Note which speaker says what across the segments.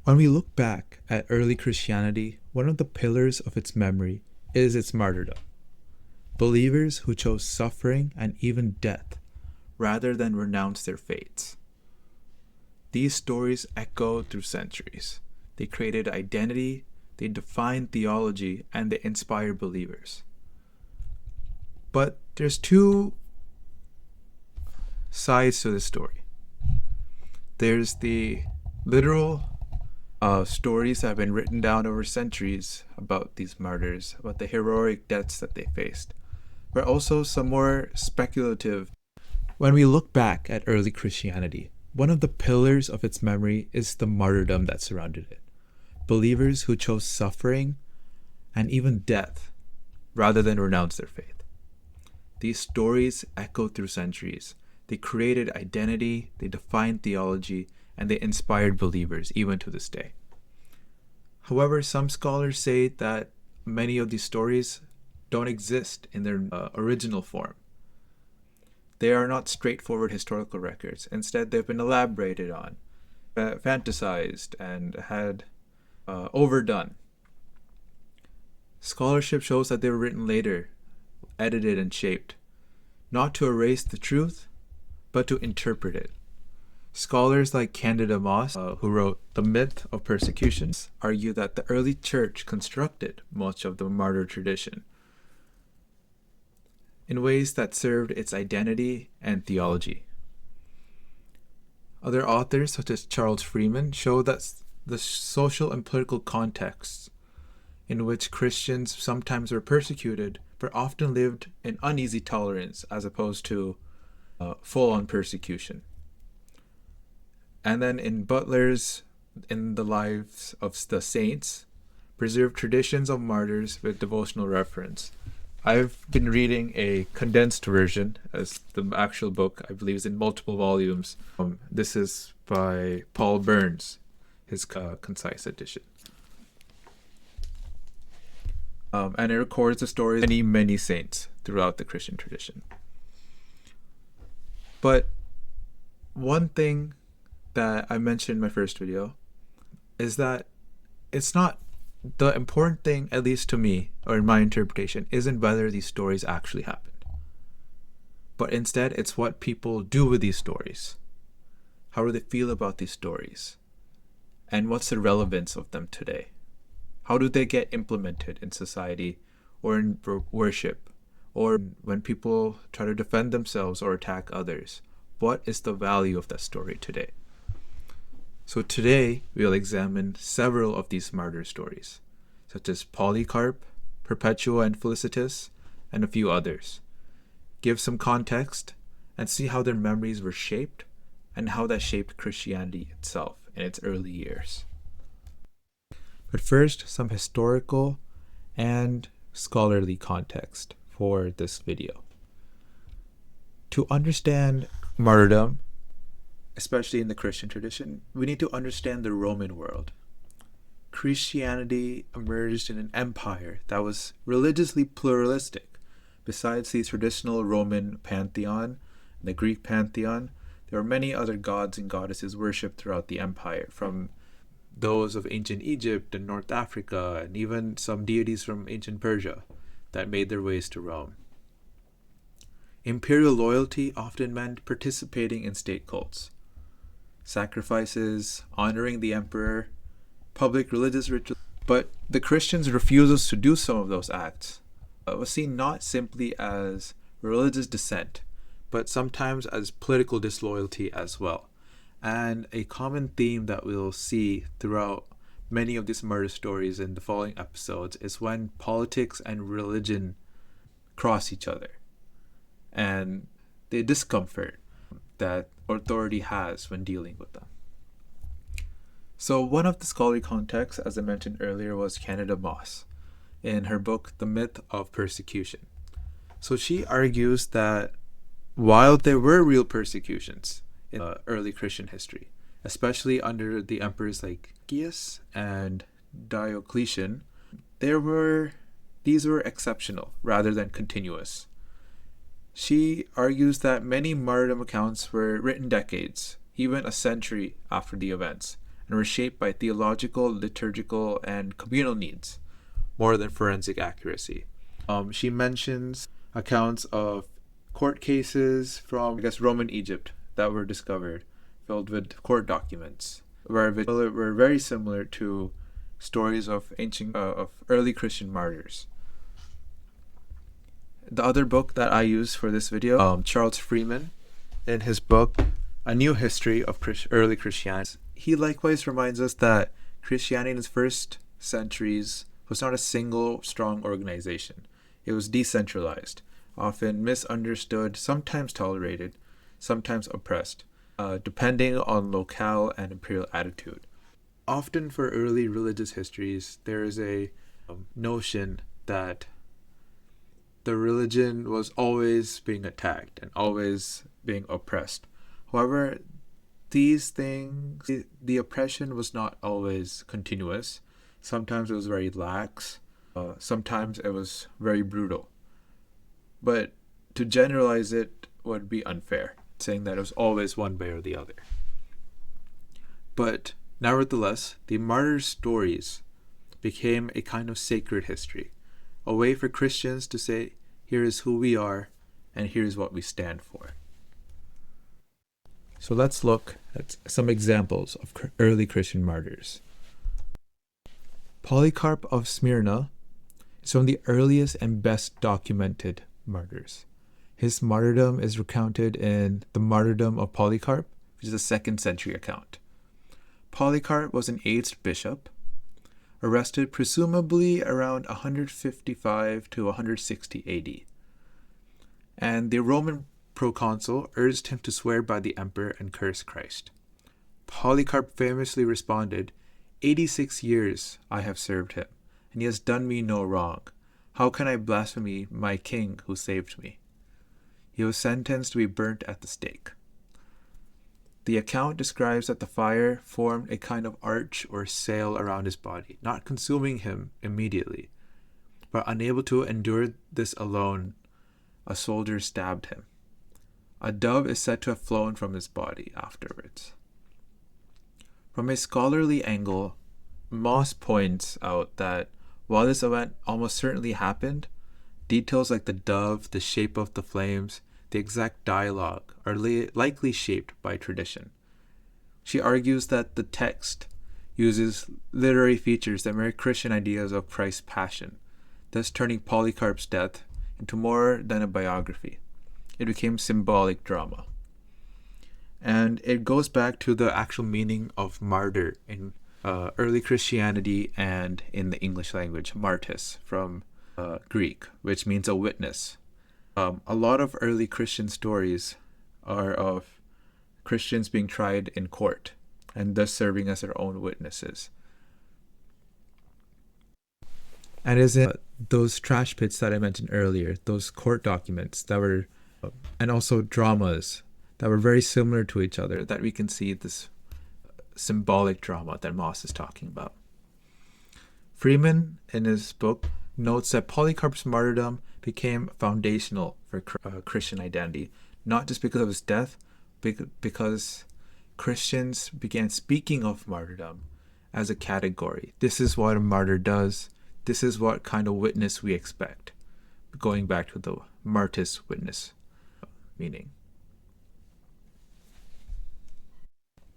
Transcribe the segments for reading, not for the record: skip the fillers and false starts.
Speaker 1: When we look back at early Christianity, one of the pillars of its memory is its martyrdom. Believers who chose suffering and even death rather than renounce their faiths. These stories echo through centuries. They created identity, they defined theology, and they inspired believers. But there's two sides to this story. There's the literal stories that have been written down over centuries about these martyrs, about the heroic deaths that they faced, but also some more speculative. When we look back at early Christianity, one of the pillars of its memory is the martyrdom that surrounded it. Believers who chose suffering and even death rather than renounce their faith. These stories echo through centuries. They created identity, they defined theology, and they inspired believers even to this day. However, some scholars say that many of these stories don't exist in their original form. They are not straightforward historical records. Instead, they've been elaborated on, fantasized, and had overdone. Scholarship shows that they were written later, edited and shaped, not to erase the truth, but to interpret it. Scholars like Candida Moss, who wrote The Myth of Persecutions, argue that the early church constructed much of the martyr tradition in ways that served its identity and theology. Other authors, such as Charles Freeman, show that the social and political contexts in which Christians sometimes were persecuted, but often lived in uneasy tolerance as opposed to full-on persecution. And then in Butler's In the Lives of the Saints, preserved traditions of martyrs with devotional reference. I've been reading a condensed version, as the actual book, I believe, is in multiple volumes. This is by Paul Burns, his concise edition. And it records the stories of many saints throughout the Christian tradition. But one thing that I mentioned in my first video is that it's not the important thing, at least to me, or in my interpretation, isn't whether these stories actually happened. But instead, it's what people do with these stories. How do they feel about these stories? And what's the relevance of them today? How do they get implemented in society or in worship? Or when people try to defend themselves or attack others? What is the value of that story today? So today, we'll examine several of these martyr stories, such as Polycarp, Perpetua and Felicitas, and a few others. Give some context and see how their memories were shaped and how that shaped Christianity itself in its early years. But first, some historical and scholarly context for this video. To understand martyrdom, especially in the Christian tradition, we need to understand the Roman world. Christianity emerged in an empire that was religiously pluralistic. Besides the traditional Roman pantheon, the Greek pantheon, there were many other gods and goddesses worshipped throughout the empire, from those of ancient Egypt and North Africa, and even some deities from ancient Persia that made their ways to Rome. Imperial loyalty often meant participating in state cults. Sacrifices, honoring the emperor, public religious rituals. But the Christians' refusals to do some of those acts was seen not simply as religious dissent, but sometimes as political disloyalty as well. And a common theme that we'll see throughout many of these murder stories in the following episodes is when politics and religion cross each other, and the discomfort that authority has when dealing with them. So one of the scholarly contexts, as I mentioned earlier, was Candida Moss in her book, The Myth of Persecution. So she argues that while there were real persecutions in early Christian history, especially under the emperors like Gaius and Diocletian, these were exceptional rather than continuous. She argues that many martyrdom accounts were written decades, even a century after the events, and were shaped by theological, liturgical, and communal needs more than forensic accuracy. She mentions accounts of court cases from, I guess, Roman Egypt that were discovered, filled with court documents, were very similar to stories of early Christian martyrs. The other book that I use for this video, Charles Freeman, in his book A New History of Early Christianity, he likewise reminds us that Christianity in its first centuries was not a single strong organization. It was decentralized, often misunderstood, sometimes tolerated, sometimes oppressed, depending on locale and imperial attitude. Often for early religious histories, there is a notion that the religion was always being attacked and always being oppressed. However, these things, the oppression was not always continuous. Sometimes it was very lax. Sometimes it was very brutal. But to generalize it would be unfair, saying that it was always one way or the other. But nevertheless, the martyrs' stories became a kind of sacred history, a way for Christians to say, here is who we are, and here is what we stand for. So let's look at some examples of early Christian martyrs. Polycarp of Smyrna is one of the earliest and best documented martyrs. His martyrdom is recounted in the Martyrdom of Polycarp, which is a 2nd century account. Polycarp was an aged bishop, arrested presumably around 155 to 160 AD. And the Roman proconsul urged him to swear by the emperor and curse Christ. Polycarp famously responded, 86 years I have served him, and he has done me no wrong. How can I blaspheme my king who saved me? He was sentenced to be burnt at the stake. The account describes that the fire formed a kind of arch or sail around his body, not consuming him immediately. But unable to endure this alone, a soldier stabbed him. A dove is said to have flown from his body afterwards. From a scholarly angle, Moss points out that while this event almost certainly happened, details like the dove, the shape of the flames, the exact dialogue are likely shaped by tradition. She argues that the text uses literary features that mirror Christian ideas of Christ's passion, thus turning Polycarp's death into more than a biography. It became symbolic drama. And it goes back to the actual meaning of martyr in early Christianity and in the English language, martys, from Greek, which means a witness. A lot of early Christian stories are of Christians being tried in court and thus serving as their own witnesses. And is it those trash pits that I mentioned earlier, those court documents that were, and also dramas that were very similar to each other, that we can see this symbolic drama that Moss is talking about. Freeman, in his book, notes that Polycarp's martyrdom became foundational for Christian identity, not just because of his death, because Christians began speaking of martyrdom as a category. This is what a martyr does. This is what kind of witness we expect. Going back to the martys witness meaning.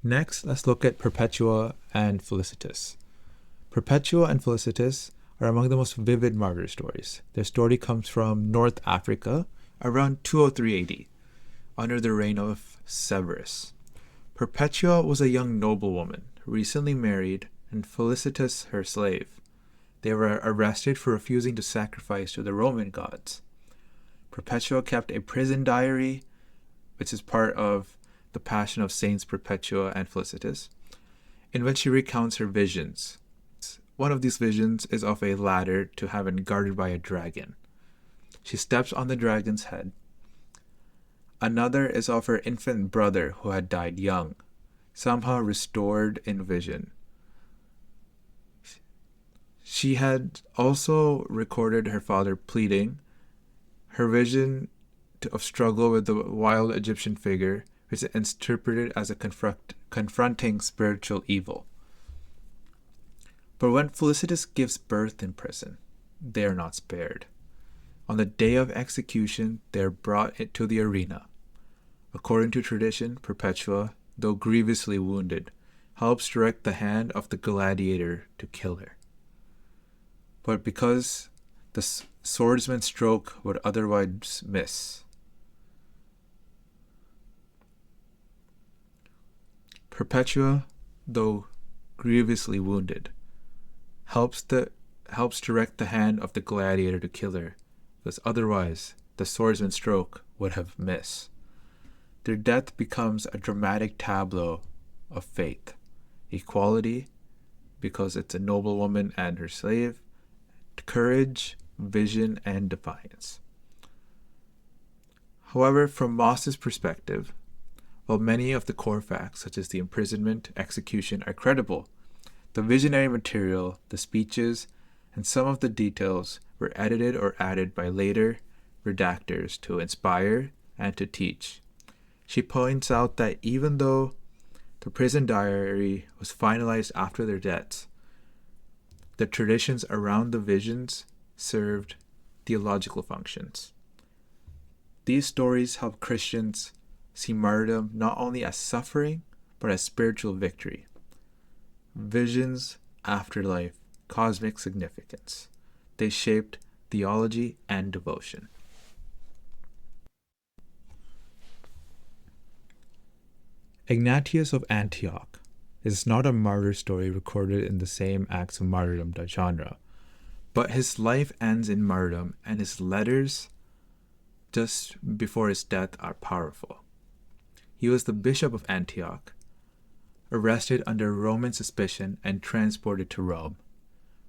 Speaker 1: Next, let's look at Perpetua and Felicitas. Perpetua and Felicitas are among the most vivid martyr stories. Their story comes from North Africa around 203 AD, under the reign of Severus. Perpetua was a young noblewoman, recently married, and Felicitas her slave. They were arrested for refusing to sacrifice to the Roman gods. Perpetua kept a prison diary, which is part of the Passion of Saints Perpetua and Felicitas, in which she recounts her visions. One of these visions is of a ladder to heaven guarded by a dragon. She steps on the dragon's head. Another is of her infant brother who had died young, somehow restored in vision. She had also recorded her father pleading. Her vision of struggle with the wild Egyptian figure is interpreted as a confronting spiritual evil. But when Felicitas gives birth in prison, they are not spared. On the day of execution, they are brought to the arena. According to tradition, Perpetua, though grievously wounded, helps direct the hand of the gladiator to kill her. But because the swordsman's stroke would otherwise miss, Perpetua, though grievously wounded, helps direct the hand of the gladiator to kill her, because otherwise the swordsman's stroke would have missed. Their death becomes a dramatic tableau of faith, equality, because it's a noblewoman and her slave, courage, vision, and defiance. However, from Moss's perspective, while many of the core facts, such as the imprisonment, execution, are credible, the visionary material, the speeches, and some of the details were edited or added by later redactors to inspire and to teach. She points out that even though the prison diary was finalized after their deaths, the traditions around the visions served theological functions. These stories help Christians see martyrdom not only as suffering, but as spiritual victory. Visions, afterlife, cosmic significance. They shaped theology and devotion. Ignatius of Antioch is not a martyr story recorded in the same acts of martyrdom genre, but his life ends in martyrdom, and his letters just before his death are powerful. He was the bishop of Antioch, arrested under Roman suspicion and transported to Rome,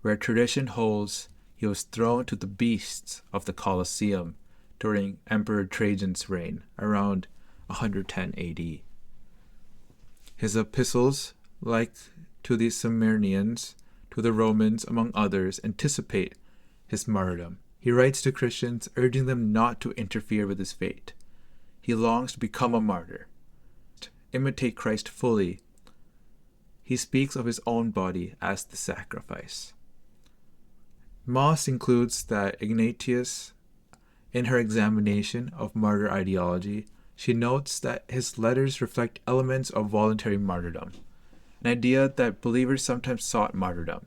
Speaker 1: where tradition holds he was thrown to the beasts of the Colosseum during Emperor Trajan's reign around 110 AD. His epistles, like to the Smyrnians, to the Romans, among others, anticipate his martyrdom. He writes to Christians, urging them not to interfere with his fate. He longs to become a martyr, to imitate Christ fully. He speaks of his own body as the sacrifice. Moss includes that Ignatius, in her examination of martyr ideology, she notes that his letters reflect elements of voluntary martyrdom, an idea that believers sometimes sought martyrdom.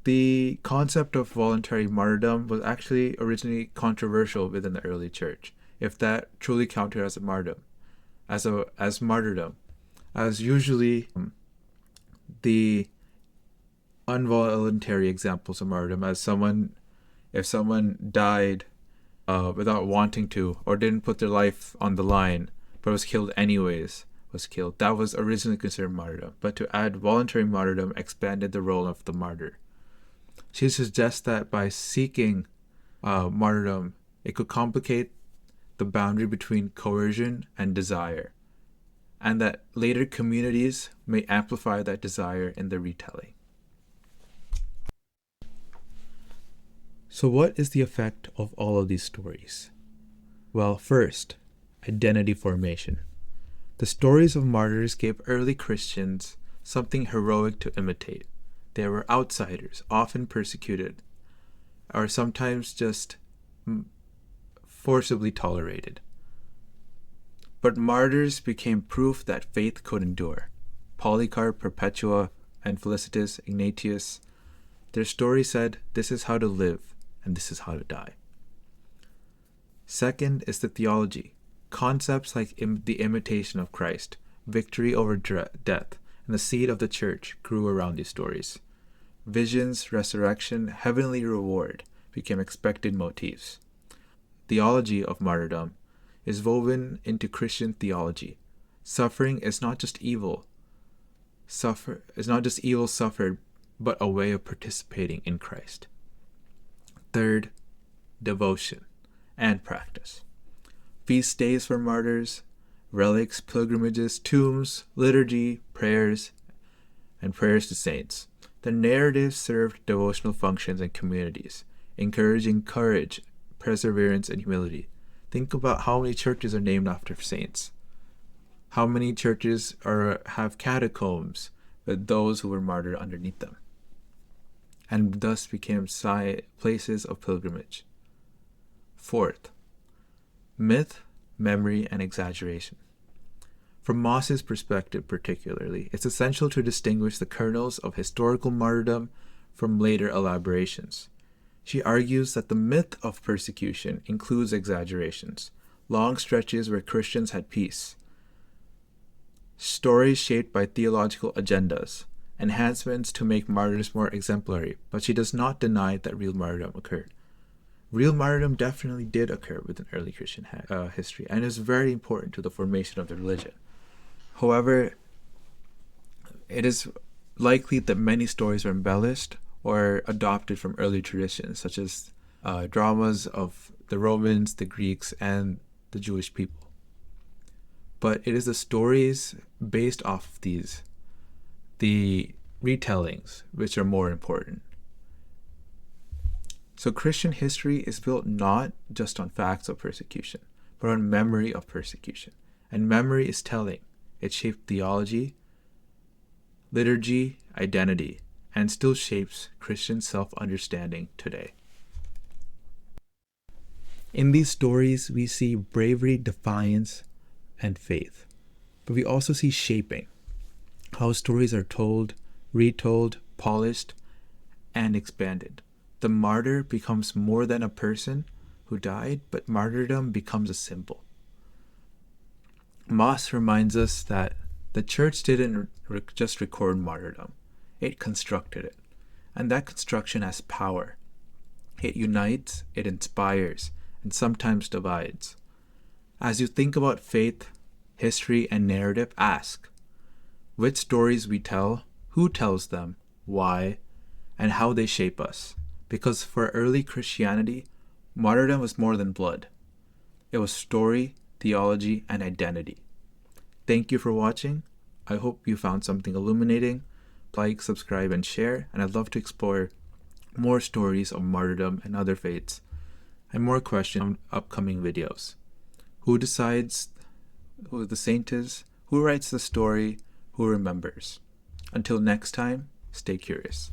Speaker 1: The concept of voluntary martyrdom was actually originally controversial within the early church, if that truly counted as a martyrdom, as martyrdom, as usually the involuntary examples of martyrdom, as if someone died without wanting to, or didn't put their life on the line, but was killed anyways, that was originally considered martyrdom. But to add voluntary martyrdom expanded the role of the martyr. She suggests that by seeking martyrdom, it could complicate the boundary between coercion and desire, and that later communities may amplify that desire in their retelling. So what is the effect of all of these stories? Well, first, identity formation. The stories of martyrs gave early Christians something heroic to imitate. They were outsiders, often persecuted, or sometimes just forcibly tolerated. But martyrs became proof that faith could endure. Polycarp, Perpetua, and Felicitas, Ignatius, their story said, this is how to live, and this is how to die. Second is the theology. Concepts like the imitation of Christ, victory over death, and the seed of the church grew around these stories. Visions, resurrection, heavenly reward became expected motifs. Theology of martyrdom is woven into Christian theology. Suffering is not just evil. Suffered, but a way of participating in Christ. Third, devotion and practice. Feast days for martyrs, relics, pilgrimages, tombs, liturgy, prayers, and prayers to saints. The narrative served devotional functions in communities, encouraging courage, perseverance, and humility. Think about how many churches are named after saints. How many churches have catacombs with those who were martyred underneath them. and thus became places of pilgrimage. Fourth, myth, memory, and exaggeration. From Moss's perspective particularly, it's essential to distinguish the kernels of historical martyrdom from later elaborations. She argues that the myth of persecution includes exaggerations, long stretches where Christians had peace, stories shaped by theological agendas, enhancements to make martyrs more exemplary, but she does not deny that real martyrdom occurred. Real martyrdom definitely did occur within early Christian history, and is very important to the formation of the religion. However, it is likely that many stories are embellished or adopted from early traditions, such as dramas of the Romans, the Greeks, and the Jewish people. But it is the stories based off of these, the retellings, which are more important. So Christian history is built not just on facts of persecution, but on memory of persecution. And memory is telling. It shaped theology, liturgy, identity, and still shapes Christian self-understanding today. In these stories, we see bravery, defiance, and faith. But we also see shaping, how stories are told, retold, polished, and expanded. The martyr becomes more than a person who died, but martyrdom becomes a symbol. Moss reminds us that the church didn't just record martyrdom, it constructed it. And that construction has power. It unites, it inspires, and sometimes divides. As you think about faith, history, and narrative, ask which stories we tell, who tells them, why, and how they shape us. Because for early Christianity, martyrdom was more than blood. It was story, theology, and identity. Thank you for watching. I hope you found something illuminating. Like, subscribe, and share, and I'd love to explore more stories of martyrdom and other faiths, and more questions on upcoming videos. Who decides who the saint is? Who writes the story? Who remembers? Until next time, stay curious.